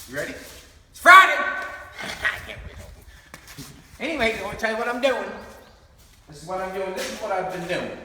You ready? It's Friday! Anyway, I want to tell you what I'm doing. This is what I'm doing. This is what I've been doing.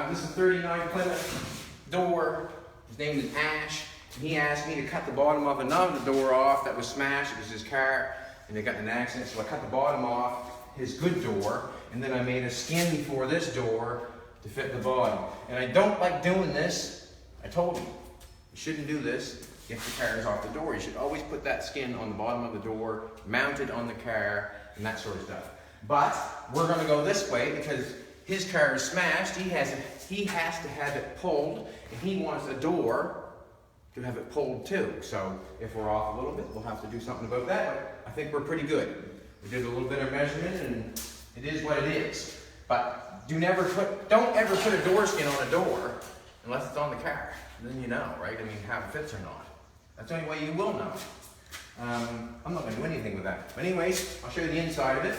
This is 39 Plymouth door. His name is Ash. And he asked me to cut the bottom of another door off that was smashed. It was his car, and they got in an accident. So I cut the bottom off his good door, and then I made a skin for this door to fit the bottom. And I don't like doing this. I told him, you shouldn't do this if the car is off the door. You should always put that skin on the bottom of the door, mounted on the car, and that sort of stuff. But we're going to go this way because his car is smashed. He has to have it pulled, and he wants a door to have it pulled too. So if we're off a little bit, we'll have to do something about that. But I think we're pretty good. We did a little bit of measurement, and it is what it is. But don't ever put a door skin on a door unless it's on the car. Then you know, right? I mean, how it fits or not. That's the only way you will know. I'm not going to do anything with that. But anyways, I'll show you the inside of it.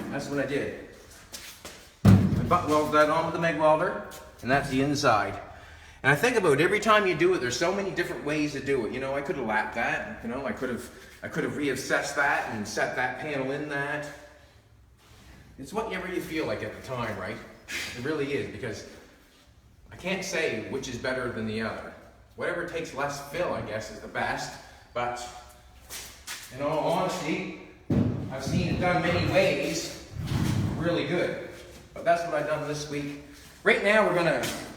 That's what I did. I butt welded that on with the MIG welder, and that's the inside. And I think about every time you do it, there's so many different ways to do it. You know, I could have lapped that. You know, I could have reassessed that and set that panel in that. It's whatever you feel like at the time, right? It really is, because I can't say which is better than the other. Whatever takes less fill, I guess, is the best. But in all honesty, I've seen it done many ways, really good. But that's what I've done this week. Right now,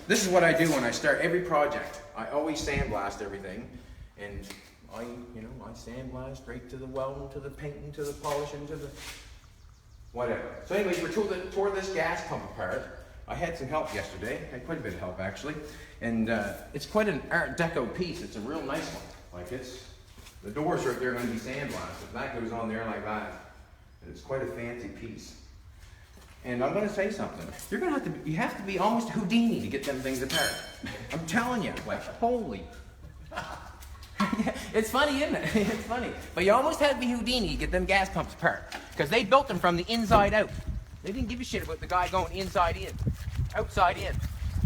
this is what I do when I start every project. I always sandblast everything, and I sandblast right to the welding, to the painting, to the polishing, to the whatever. So anyways, we tore this gas pump apart. I had some help yesterday. I had quite a bit of help actually, and it's quite an Art Deco piece. It's a real nice one. Like the doors right there are going to be sandblasted. That goes on there like that, and it's quite a fancy piece. And I'm going to say something. You have to be almost Houdini to get them things apart. I'm telling you, like holy. It's funny, isn't it? It's funny. But you almost had to be Houdini to get them gas pumps apart, because they built them from the inside out. They didn't give a shit about the guy going inside in, outside in.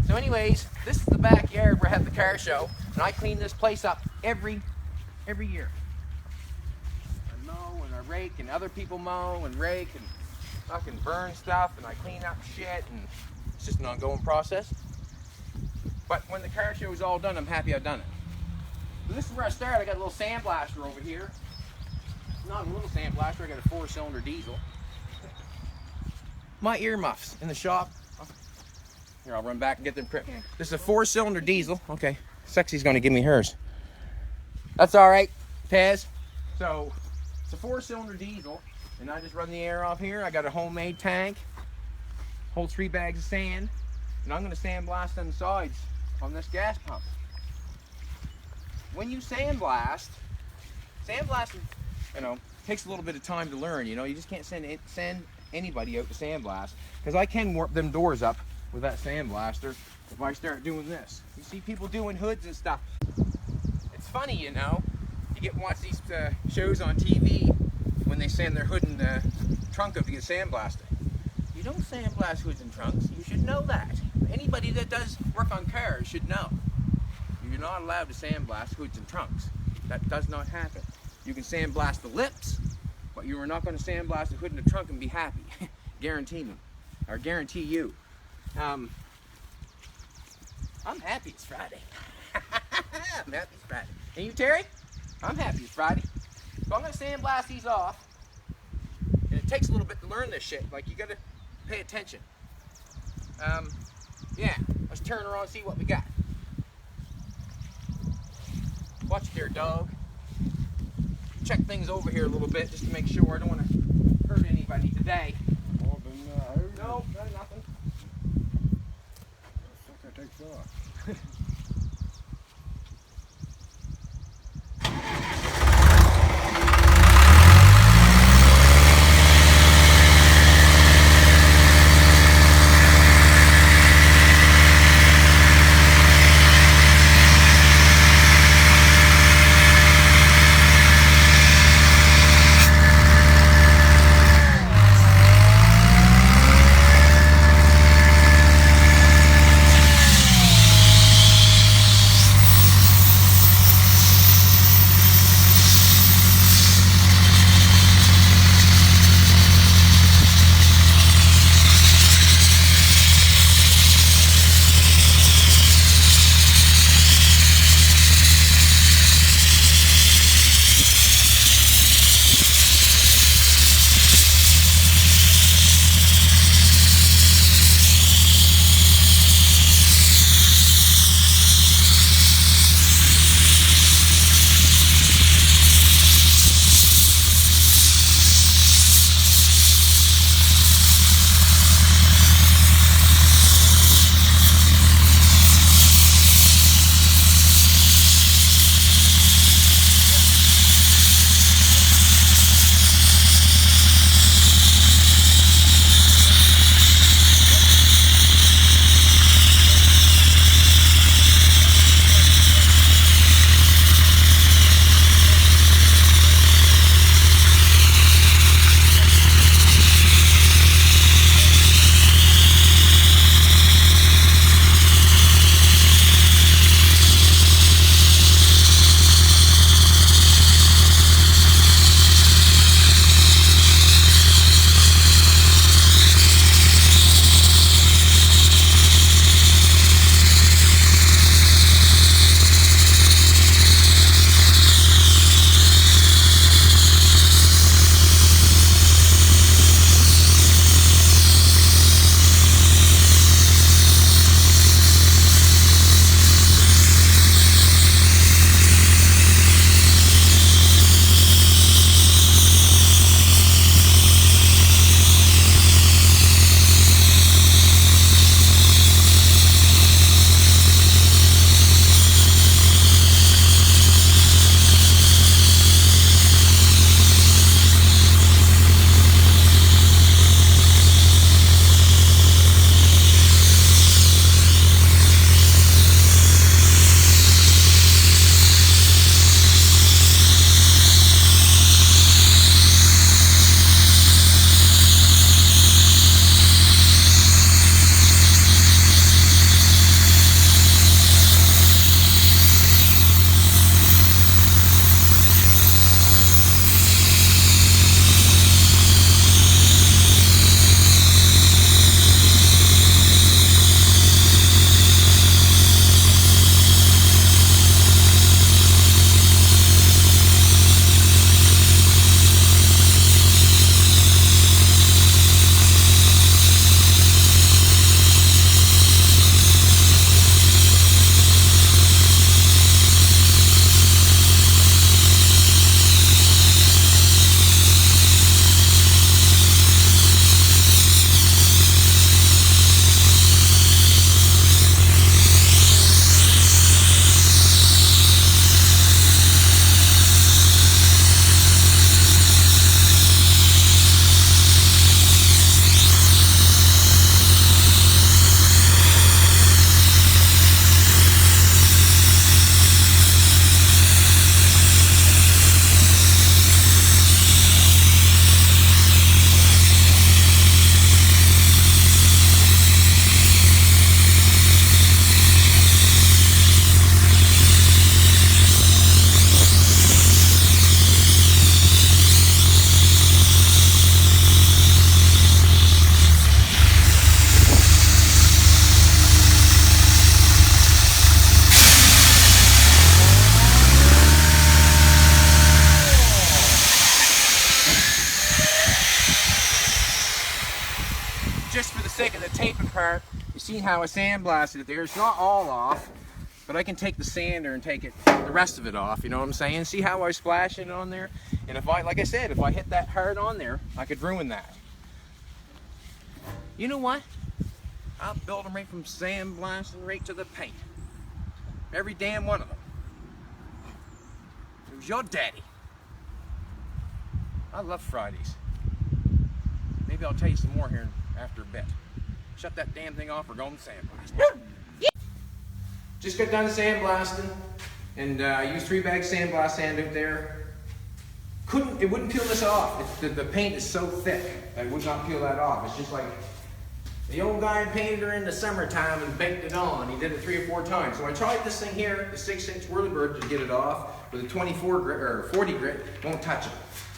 So anyways, this is the backyard where I have the car show, and I clean this place up every year. I mow and I rake, and other people mow and rake and fucking burn stuff, and I clean up shit, and it's just an ongoing process. But when the car show is all done, I'm happy I've done it. So this is where I started. I got a little sandblaster over here. Not a little sandblaster, I got a 4-cylinder diesel. My earmuffs in the shop. Here, I'll run back and get them pricked. This is a 4-cylinder diesel. Okay, Sexy's gonna give me hers. That's all right, Taz. So, it's a 4-cylinder diesel, and I just run the air off here. I got a homemade tank, holds 3 bags of sand, and I'm gonna sandblast them sides on this gas pump. When you sandblasting, takes a little bit of time to learn. You just can't send anybody out to sandblast, because I can warp them doors up with that sandblaster if I start doing this. You see people doing hoods and stuff. It's funny, you get watch these shows on TV when they sand their hood and trunk up to get sandblasted. You don't sandblast hoods and trunks. You should know that. Anybody that does work on cars should know. You're not allowed to sandblast hoods and trunks. That does not happen. You can sandblast the lips, but you are not going to sandblast the hood and the trunk and be happy. Guarantee you. I'm happy it's Friday. I'm happy it's Friday. And you, Terry? I'm happy it's Friday. So I'm going to sandblast these off. And it takes a little bit to learn this shit. Like, you got to pay attention. Yeah, let's turn around and see what we got. Watch it there, dog. Check things over here a little bit just to make sure. I don't want to hurt anybody today. More than no, nothing. Sucker takes off. part. You see how I sandblasted it there? It's not all off, but I can take the sander and take the rest of it off, you know what I'm saying? See how I splash it on there? And if I, like I said, if I hit that hard on there, I could ruin that. You know what? I'll build them right from sandblasting right to the paint. Every damn one of them. It was your daddy. I love Fridays. Maybe I'll tell you some more here after a bit. Shut that damn thing off, we're going to sandblast. Just got done sandblasting, and I used 3 bags sandblast sand out there. It wouldn't peel this off. The paint is so thick, I would not peel that off. It's just like the old guy painted her in the summertime and baked it on. He did it 3 or 4 times. So I tried this thing here, the 6-inch whirlybird, to get it off with a 24 grit or 40 grit. Won't touch it.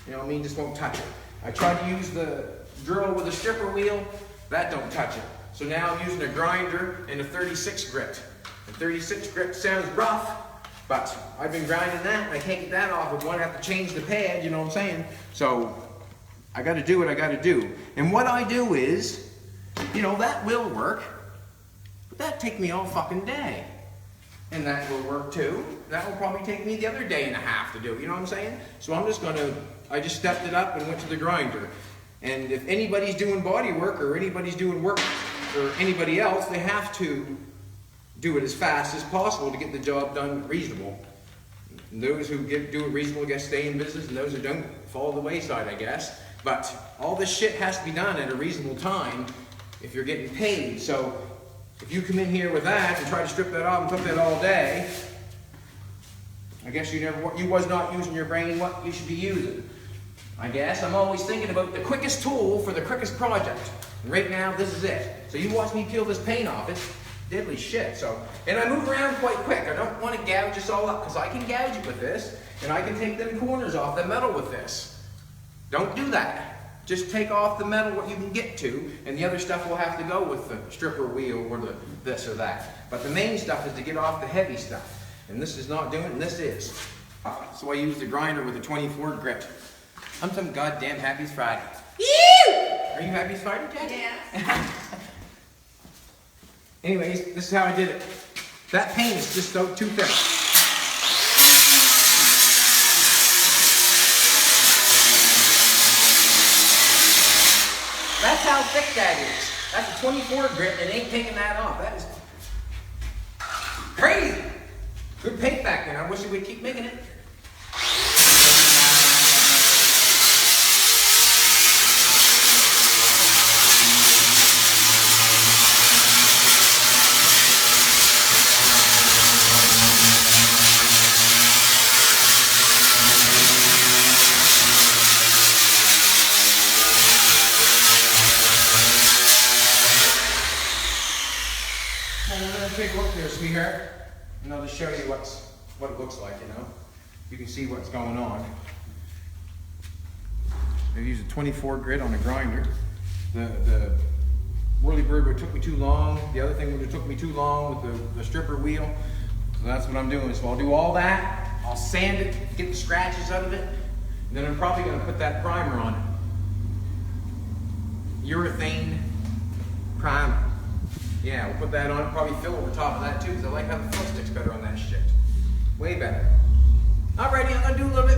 You know what I mean? Just won't touch it. I tried to use the drill with a stripper wheel. That don't touch it. So now I'm using a grinder and a 36 grit. The 36 grit sounds rough, but I've been grinding that and I can't get that off with one. I have to change the pad, you know what I'm saying? So I got to do what I got to do. And what I do is, you know, that will work, but that'd take me all fucking day. And that will work too. That will probably take me the other day and a half to do, you know what I'm saying? So I'm just gonna, I just stepped it up and went to the grinder. And if anybody's doing body work or anybody's doing work or anybody else, they have to do it as fast as possible to get the job done reasonable. And those who do it reasonable, I guess, stay in business, and those who don't fall to the wayside, I guess. But all this shit has to be done at a reasonable time if you're getting paid. So if you come in here with that and try to strip that off and cook that all day, I guess you was not using your brain what you should be using. I guess I'm always thinking about the quickest tool for the quickest project. And right now, this is it. So you watch me peel this paint off. It's deadly shit. So, and I move around quite quick. I don't want to gouge this all up because I can gouge it with this, and I can take them corners off the metal with this. Don't do that. Just take off the metal what you can get to, and the other stuff will have to go with the stripper wheel or the this or that. But the main stuff is to get off the heavy stuff. And this is not doing it, and this is. So I use the grinder with a 24 grit. I'm some goddamn happy it's Friday. Ew! Are you happy it's Friday, Jack? Yeah. Anyways, this is how I did it. That paint is just so too thick. That's how thick that is. That's a 24 grit and ain't taking that off. That is crazy. Good paint back then. I wish we would keep making it. Take a look there, sweetheart, and I'll just show you what it looks like, you know. You can see what's going on. I've used a 24 grit on a grinder. The whirlybird took me too long. The other thing would have took me too long with the stripper wheel. So that's what I'm doing. So I'll do all that. I'll sand it, get the scratches out of it, and then I'm probably going to put that primer on it. Urethane primer. Yeah, we'll put that on, probably fill over top of that too, because I like how the fill sticks better on that shit. Way better. Alrighty, I'm going to do a little bit